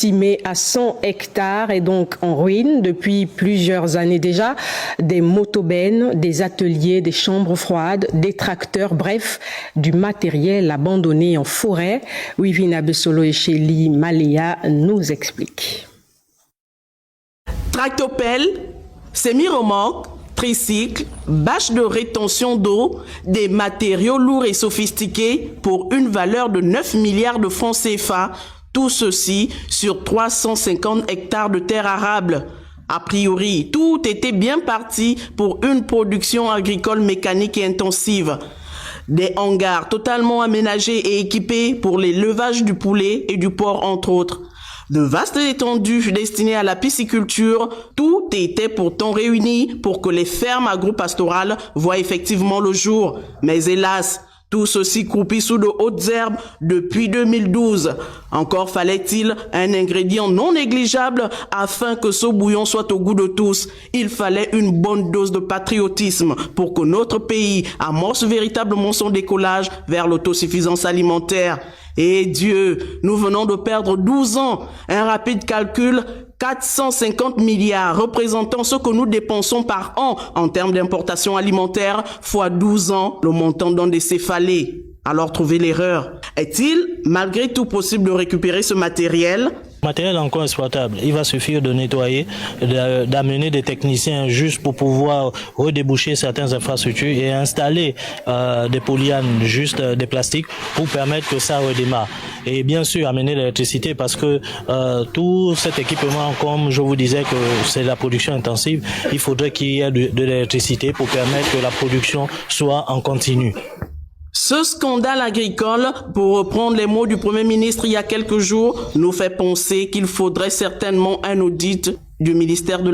estimé à 100 hectares est donc en ruine depuis plusieurs années déjà. Des motobennes, des ateliers, des chambres froides, des tracteurs, bref, du matériel abandonné en forêt. Wivina Besolo et Chélie Maléa nous expliquent. Tractopelle, semi-remorque, tricycle, bâche de rétention d'eau, des matériaux lourds et sophistiqués pour une valeur de 9 milliards de francs CFA. Tout ceci sur 350 hectares de terre arable. A priori, tout était bien parti pour une production agricole mécanique et intensive. Des hangars totalement aménagés et équipés pour l'élevage du poulet et du porc entre autres. De vastes étendues destinées à la pisciculture, tout était pourtant réuni pour que les fermes agro-pastorales voient effectivement le jour. Mais hélas, tout ceci croupit sous de hautes herbes depuis 2012. Encore fallait-il un ingrédient non négligeable afin que ce bouillon soit au goût de tous. Il fallait une bonne dose de patriotisme pour que notre pays amorce véritablement son décollage vers l'autosuffisance alimentaire. Et Dieu, nous venons de perdre 12 ans. Un rapide calcul, 450 milliards représentant ce que nous dépensons par an en termes d'importation alimentaire, fois 12 ans, le montant d'un décéphalé. Alors trouver l'erreur. Est-il malgré tout possible de récupérer ce matériel ? Matériel encore exploitable. Il va suffire de nettoyer, d'amener des techniciens juste pour pouvoir redéboucher certaines infrastructures et installer des polyanes, juste des plastiques pour permettre que ça redémarre. Et bien sûr amener l'électricité parce que tout cet équipement, comme je vous disais que c'est la production intensive, il faudrait qu'il y ait de l'électricité pour permettre que la production soit en continu. Ce scandale agricole, pour reprendre les mots du Premier ministre il y a quelques jours, nous fait penser qu'il faudrait certainement un audit du ministère de